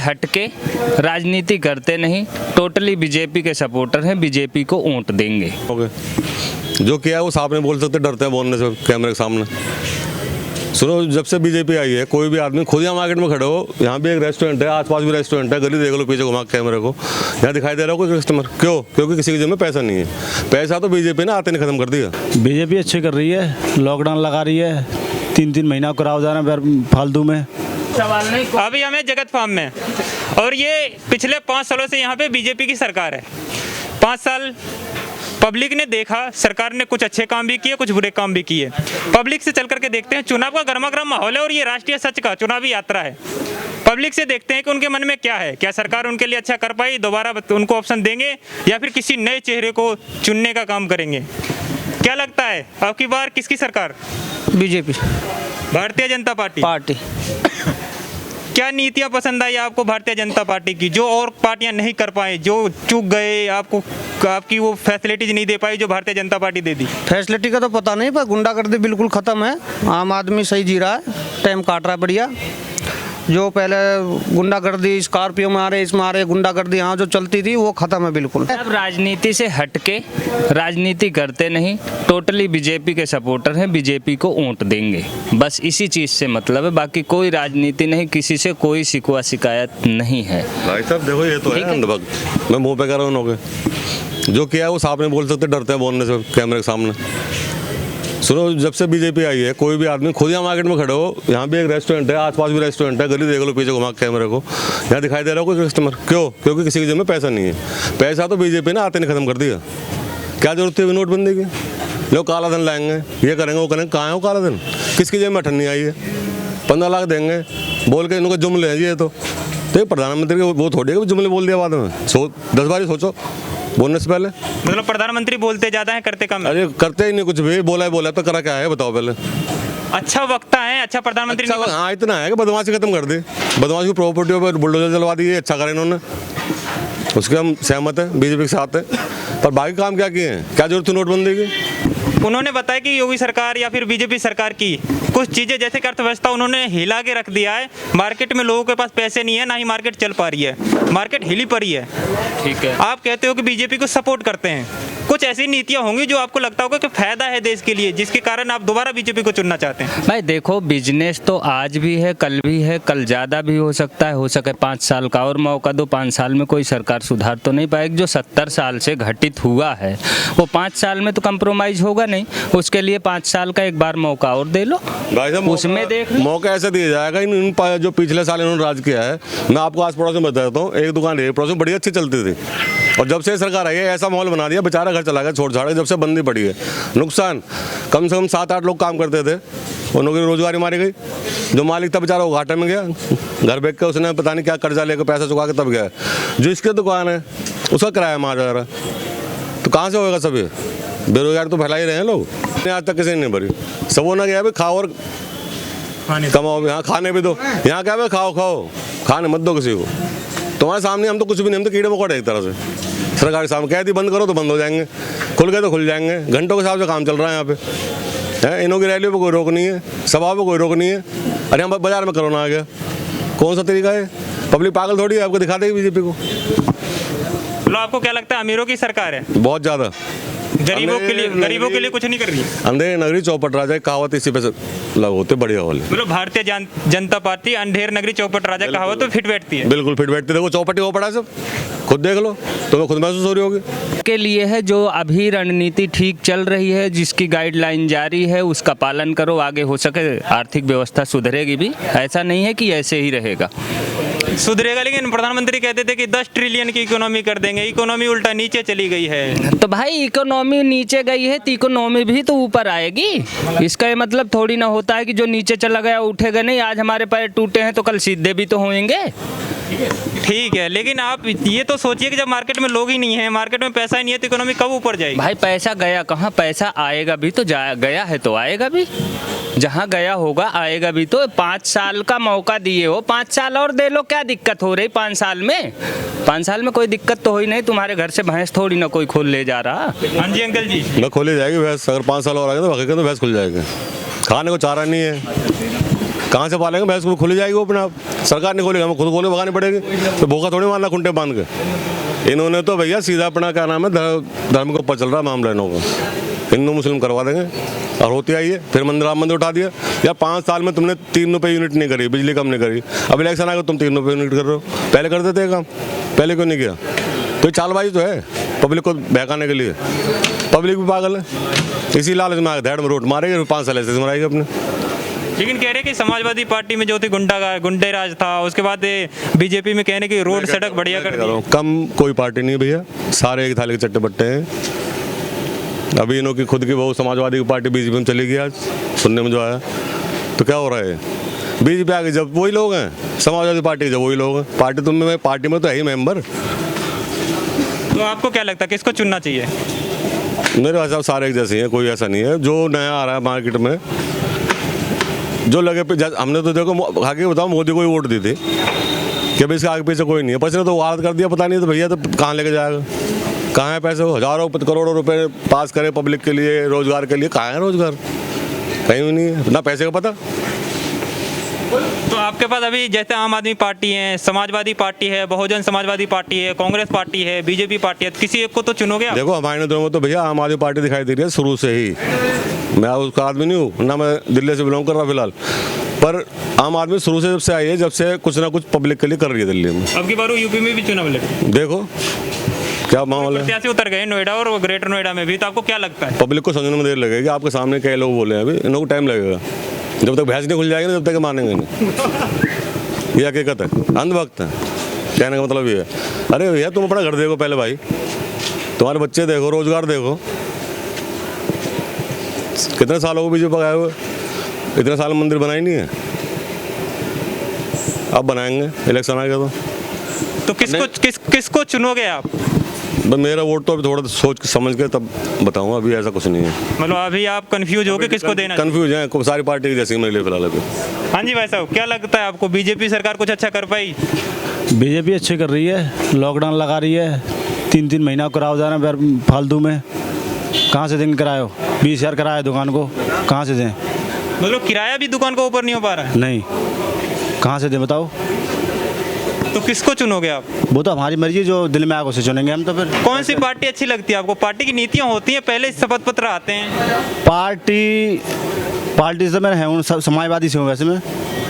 हटके राजनीति करते नहीं, टोटली बीजेपी के सपोर्टर हैं, बीजेपी को वोट देंगे। जो किया है वो साहब नहीं बोल सकते, डरते हैं बोलने से कैमरे के सामने। सुनो, जब से बीजेपी आई है कोई भी आदमी, खुद यहाँ मार्केट में खड़े हो, यहाँ भी एक रेस्टोरेंट है, आसपास भी रेस्टोरेंट है, गली देख लो पीछे घुमा कैमरे को, यहाँ दिखाई दे रहा हो कोई कस्टमर? क्यों? क्योंकि किसी की जेब में पैसा नहीं है। पैसा तो बीजेपी ने आते नहीं खत्म कर दिया। बीजेपी अच्छी कर रही है, लॉकडाउन लगा रही है, 3-3 महीना कराओ जा रहे हैं फालतू में। सवाल नहीं। अभी हमें जगत फार्म में, और ये पिछले 5 सालों से यहाँ पे बीजेपी की सरकार है। 5 साल पब्लिक ने देखा, सरकार ने कुछ अच्छे काम भी किए, कुछ बुरे काम भी किए। पब्लिक से चल करके देखते हैं, चुनाव का गर्मा गर्म माहौल है और ये राष्ट्रीय सच का चुनावी यात्रा है। पब्लिक से देखते हैं कि उनके मन में क्या है, क्या सरकार उनके लिए अच्छा कर पाई, दोबारा उनको ऑप्शन देंगे या फिर किसी नए चेहरे को चुनने का काम करेंगे। क्या लगता है आपकी बार किसकी सरकार? BJP, Bharatiya Janata party. क्या नीतियां पसंद आई आपको भारतीय जनता पार्टी की, जो और पार्टियां नहीं कर पाए, जो चूक गए, आपकी वो फैसिलिटीज नहीं दे पाई जो भारतीय जनता पार्टी दे दी? फैसिलिटी का तो पता नहीं, पर गुंडागर्दी बिल्कुल खत्म है। आम आदमी सही जी रहा है, टाइम काट रहा है बढ़िया। जो पहले गुंडागर्दी स्कॉर्पियो में आ रहे, इसमें आ रहे, गुंडागर्दी यहाँ जो चलती थी वो खत्म है बिल्कुल। अब राजनीति से हटके राजनीति करते नहीं, टोटली बीजेपी के सपोर्टर हैं, बीजेपी को वोट देंगे। बस इसी चीज से मतलब है, बाकी कोई राजनीति नहीं, किसी से कोई शिकवा शिकायत नहीं है। भाई साहब देखो, ये तो है अंधभक्त, मैं मुंह पे कह रहा हूँ। जो किया है वो साहब नहीं बोल सकते, डरते हैं बोलने से कैमरे के सामने। सुनो, जब से बीजेपी आई है कोई भी आदमी, खुद यहाँ मार्केट में खड़े हो, यहाँ भी एक रेस्टोरेंट है, आसपास भी रेस्टोरेंट है, गली देख लो पीछे घुमा कैमरे को, यहाँ दिखाई दे रहा हो कोई कस्टमर? क्यों? क्योंकि किसी की जेब में पैसा नहीं है। पैसा तो बीजेपी ने आते नहीं खत्म कर दिया। क्या जरूरत थी नोटबंदी की? लोग काला धन लाएंगे, ये करेंगे, वो करेंगे। कहाँ है वो काला धन? किसकी जेब में अठन्नी आई है? 15 लाख देंगे बोल के इनको जुमले हैं ये तो प्रधानमंत्री के वो थोड़ी है जुमले बोल दिया बाद में। 10 बार सोचो बोलने से पहले। मतलब प्रधानमंत्री बोलते ज्यादा है, करते कम है? अरे करते ही नहीं कुछ भी। बोला तो करा क्या है बताओ पहले। अच्छा वक्ता है, अच्छा प्रधानमंत्री अच्छा, हाँ इतना है कि बदमाशी खत्म कर दी, बदमाशी की प्रॉपर्टी पर बुलडोजर चलवा दी, अच्छा करें इन्होंने, उसके हम सहमत है, बीजेपी के साथ है। पर बाकी काम क्या किए हैं? क्या जरूरत थी नोटबंदी की? उन्होंने बताया कि योगी सरकार या फिर बीजेपी सरकार की कुछ चीजें, जैसे कि अर्थव्यवस्था उन्होंने हिला के रख दिया है। मार्केट में लोगों के पास पैसे नहीं है, ना ही मार्केट चल पा रही है, मार्केट हिली पड़ी है। ठीक है, आप कहते हो कि बीजेपी को सपोर्ट करते हैं, कुछ ऐसी नीतियां होंगी जो आपको लगता होगा कि फायदा है देश के लिए, जिसके कारण आप दोबारा बीजेपी को चुनना चाहते हैं? भाई देखो, बिजनेस तो आज भी है, कल भी है, कल ज़्यादा भी हो सकता है, हो सके 5 साल का और मौका दो। 5 साल में कोई सरकार सुधार तो नहीं पाएगी। जो 70 साल से घटित हुआ है वो 5 साल में तो कंप्रोमाइज होगा नहीं, उसके लिए 5 साल का एक बार मौका और दे लो। भाई साहब उसमें देख मौका ऐसे दिया जाएगा। इन जो पिछले साल इन्होंने राज किया है, मैं आपको आस पड़ोस में बता देता हूँ, एक दुकान है पड़ोस में बड़ी अच्छी चलती थी, और जब से सरकार आई है ऐसा माहौल बना दिया, बेचारा घर चला गया छोड़ छाड़, जब से बंदी पड़ी है। नुकसान, कम से कम 7-8 लोग काम करते थे, उन की रोजगारी मारी गई। जो मालिक था बेचारा वो घाटे में गया, घर बेच के उसने पता नहीं क्या कर्जा लेकर पैसा चुका के तब गया। जो इसकी दुकान है उसका किराया मार जा रहा है, तो कहाँ से होगा? सभी बेरोजगार तो फैला ही रहे हैं लोग। आज तक किसी ने नहीं भरी। सब होना गया भाई, खाओ और कमाओ भी, हाँ खाने भी दो। यहाँ क्या भाई, खाओ खाने मत दो किसी को। तुम्हारे सामने हम तो कुछ भी नहीं, हम तो कीड़े मकोड़े एक तरह से। सरकार के सामने कह दी बंद करो तो बंद हो जाएंगे, खुल गए तो खुल जाएंगे। घंटों के हिसाब से काम चल रहा है यहाँ पे, है। इन्हों की रैलियों पर कोई रोक नहीं है, सभा पर कोई रोक नहीं है। अरे हम बाजार में कोरोना आ गया, कौन सा तरीका है? पब्लिक पागल थोड़ी है, आपको दिखा देगी बीजेपी को। तो आपको क्या लगता है अमीरों की सरकार है? बहुत ज़्यादा। गरीबों के लिए कुछ नहीं कर रही? अंधेर नगरी चौपट राजा, कहावत इसी पे लागू होते, बढ़िया वाले। मतलब भारतीय जनता पार्टी अंधेर नगरी चौपट राजा कहावत तो फिट बैठती है। बिल्कुल फिट बैठती है। देखो चौपटी हो पड़ा सब, खुद देख लो, तुम्हें खुद महसूस हो रही होगी। के लिए है जो अभी रणनीति ठीक चल रही है, जिसकी गाइडलाइन जारी है, उसका पालन करो। आगे हो सके आर्थिक व्यवस्था सुधरेगी भी, ऐसा नहीं है कि ऐसे ही रहेगा। सुधरेगा, लेकिन प्रधानमंत्री कहते थे कि 10 ट्रिलियन की इकोनॉमी कर देंगे, इकोनॉमी उल्टा नीचे चली गई है। तो भाई इकोनॉमी नीचे गई है तो इकोनॉमी भी तो ऊपर आएगी। इसका ये मतलब थोड़ी ना होता है कि जो नीचे चला गया उठेगा नहीं। आज हमारे पैर टूटे हैं तो कल सीधे भी तो होंगे। ठीक है, लेकिन आप ये तो सोचिए कि जब मार्केट में लोग ही नहीं है, मार्केट में पैसा ही नहीं है, तो इकोनॉमी कब ऊपर जाएगी? भाई पैसा गया कहाँ? पैसा आएगा भी तो, गया है तो आएगा भी, जहाँ गया होगा आएगा भी तो। 5 साल का मौका दिए हो, 5 साल और दे लो, क्या दिक्कत हो रही 5 साल में? 5 साल में कोई दिक्कत तो हो ही नहीं। तुम्हारे घर से भैंस थोड़ी ना कोई खोल ले जा रहा। हाँ जी अंकल जी, मैं खोली जाएगी भैंस, अगर 5 साल और आएगा तो भगेगा तो भैंस खुल जाएगी। खाने को चारा नहीं है, कहाँ से पालेंगे? भैंस को खुली जाएगी वो अपने आप, सरकार नहीं खोलेगी, हमें खुद खोले भगानी पड़ेगी। तो भूखा थोड़ी मारना खुंटे बांध के। इन्होंने तो भैया सीधा अपना क्या नाम है धर्म के ऊपर चल रहा मामला इन्हों को, हिंदू मुस्लिम करवा देंगे और होती आई है। फिर राम मंदिर उठा दिया। यार 5 साल में तुमने 3 रुपये यूनिट नहीं करी, बिजली कम नहीं करी, अब इलेक्शन आएगा तुम 3 रुपये यूनिट कर रहे हो। पहले कर देते काम, पहले क्यों नहीं किया? तो ये चालबाजी तो है पब्लिक को बहकाने के लिए। पब्लिक भी पागल है, इसी लालच में धैड़ में रोट मारेगी, 5 साल ऐसे मराएगी अपने। लेकिन कह रहे कि समाजवादी पार्टी में जो थी गुंडे राज था, उसके बाद बीजेपी में कहने की रोड सड़क बढ़िया कर दी। कम कोई पार्टी नहीं है भैया, सारे एक थाली के चट्टे बट्टे हैं। अभी इन्हों की खुद की वो समाजवादी की पार्टी बीजेपी में चली गई, आज सुनने में जो आया। तो क्या हो रहा है? बीजेपी आ गई जब वही लोग हैं, समाजवादी पार्टी के जब वही लोग हैं। पार्टी में तो है ही मेंबर। तो आपको क्या लगता है किसको चुनना चाहिए? मेरे हिसाब सारे एक जैसे हैं, कोई ऐसा नहीं है। जो नया आ रहा है मार्केट में, जो लगे पे हमने तो देखो आगे बताओ मोदी को ही वोट दी थी कि भाई इसके आगे पीछे कोई नहीं है। पैसे ने तो वाद कर दिया, पता नहीं तो भैया तो कहाँ लेके जाएगा? कहाँ है पैसे? वो हजारों करोड़ों रुपए पास करे पब्लिक के लिए, रोजगार के लिए। कहाँ है रोजगार? कहीं भी नहीं है, ना पैसे का पता। तो आपके पास अभी जैसे आम आदमी पार्टी है, समाजवादी पार्टी है, बहुजन समाजवादी पार्टी है, कांग्रेस पार्टी है, बीजेपी पार्टी है, किसी एक को तो चुनोगे आप? देखो हमारे नजरों में तो भैया आम आदमी पार्टी दिखाई दे रही है शुरू से ही। मैं उसका आदमी नहीं हूँ ना, मैं दिल्ली से बिलोंग कर रहा फिलहाल, पर आम आदमी शुरू से जब से आई है, जब से कुछ ना कुछ पब्लिक के लिए कर रही है दिल्ली में। अब की बार यूपी में भी चुनाव लड़े, देखो क्या माहौल है। प्रत्याशी उतर गए नोएडा और ग्रेटर नोएडा में भी। तो आपको क्या लगता है? पब्लिक को समझने में देर लगेगी। आपके सामने कई लोग बोले हैं, अभी इनको टाइम लगेगा। जब तक भैंस नहीं खुल जाएगी ना, जब तक मानेंगे नहीं। ये हकीकत है, अंधभक्त है। कहने का मतलब ये है। अरे भैया तुम अपना घर देखो पहले भाई, तुम्हारे बच्चे देखो, रोजगार देखो। कितने सालों को बीजेपी पकाए हुए, इतने साल मंदिर बनाई नहीं है। अब बनाएंगे, इलेक्शन आ गया तो किसको चुनोगे आप? बस मेरा वोट तो अभी थोड़ा सोच समझ के तब बताऊंगा, अभी ऐसा कुछ नहीं है। मतलब अभी आप कंफ्यूज हो गए किसको देना? कंफ्यूज हैं, सारी पार्टी जैसी मेरे लिए फिलहाल अभी। हाँ जी भाई साहब, क्या लगता है आपको बीजेपी सरकार कुछ अच्छा कर पाई? बीजेपी अच्छी कर रही है, लॉकडाउन लगा रही है, 3-3 महीना किराया जा रहा है फालतू में। कहाँ से देंगे किराया? 20,000 किराया दुकान को, कहाँ से दें? मतलब किराया भी दुकान को ऊपर नहीं हो पा रहा है? नहीं, कहाँ से दें बताओ? तो किसको चुनोगे आप? वो तो हमारी मर्जी, जो दिल में आएगा उसे चुनेंगे हम। तो फिर कौन सी पार्टी अच्छी लगती है आपको? पार्टी की नीतियाँ होती हैं, पहले शपथ पत्र आते हैं। पार्टी से मैं हूँ, समाजवादी से हूँ। वैसे मैं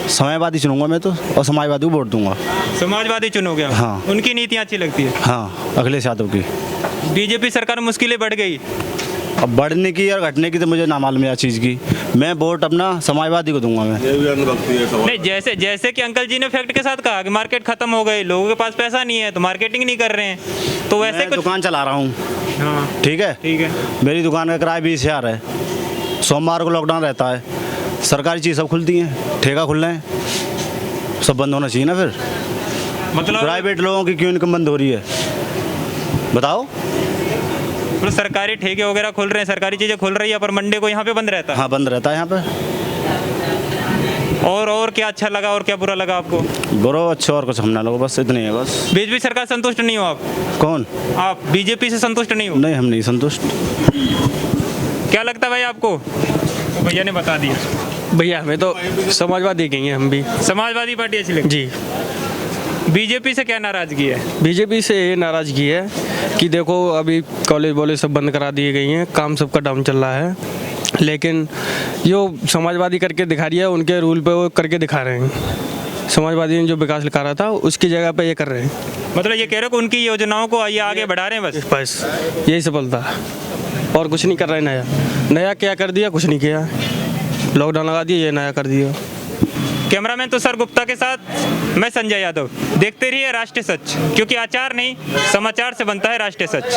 समाजवादी चुनूंगा मैं तो, और समाजवादी को वोट दूंगा। समाजवादी चुनोगे आप? हाँ। उनकी नीतियाँ अच्छी लगती है? हाँ, अखिलेश यादव की। बीजेपी सरकार में मुश्किलें बढ़ गई। अब बढ़ने की और घटने की तो मुझे ना मालूम है चीज़ की। मैं वोट अपना समाजवादी को दूंगा मैं। नहीं, जैसे कि अंकल जी ने फैक्ट के साथ कहा कि मार्केट खत्म हो गई, लोगों के पास पैसा नहीं है तो मार्केटिंग नहीं कर रहे हैं, तो वैसे मैं दुकान चला रहा हूँ। हाँ ठीक है, ठीक है। मेरी दुकान का किराया 20,000 है। सोमवार को लॉकडाउन रहता है, सरकारी चीज़ सब खुलती हैं, ठेका खुल रहे हैं, सब बंद होना चाहिए ना। फिर मतलब प्राइवेट लोगों की क्यों इनकम बंद हो रही है बताओ? तो सरकारी ठेके वगैरह खुल रहे हैं, सरकारी चीज़ें खुल रही है, पर मंडे को यहाँ पे बंद रहता है। हाँ, बंद रहता है यहाँ पे। और क्या अच्छा लगा और क्या बुरा लगा आपको? बुरा अच्छा और कुछ हम ना लोग, बस इतने ही है बस। बीजेपी सरकार संतुष्ट नहीं हो आप? कौन? आप बीजेपी से संतुष्ट नहीं हो? नहीं, हम नहीं संतुष्ट। क्या लगता है भाई आपको? तो भैया ने बता दिया। भैया हमें तो समाजवादी गई हैं, हम भी समाजवादी पार्टी अच्छी लगती जी। बीजेपी से क्या नाराजगी है? बीजेपी से ये नाराजगी है कि देखो अभी कॉलेज वॉलेज सब बंद करा दिए गई हैं, काम सबका डाउन चल रहा है, लेकिन जो समाजवादी करके दिखा रही है उनके रूल पे वो करके दिखा रहे हैं। समाजवादी ने जो विकास लिखा रहा था उसकी जगह पे ये कर रहे हैं। मतलब ये कह रहे हो कि उनकी योजनाओं को ये आगे बढ़ा रहे हैं बस यही सफलता है, और कुछ नहीं कर रहे हैं। नया क्या कर दिया? कुछ नहीं किया। लॉकडाउन लगा दिया, ये नया कर दिया। कैमरामैन तुषार गुप्ता के साथ मैं संजय यादव। देखते रहिए राष्ट्रीय सच, क्योंकि आचार नहीं समाचार से बनता है राष्ट्रीय सच।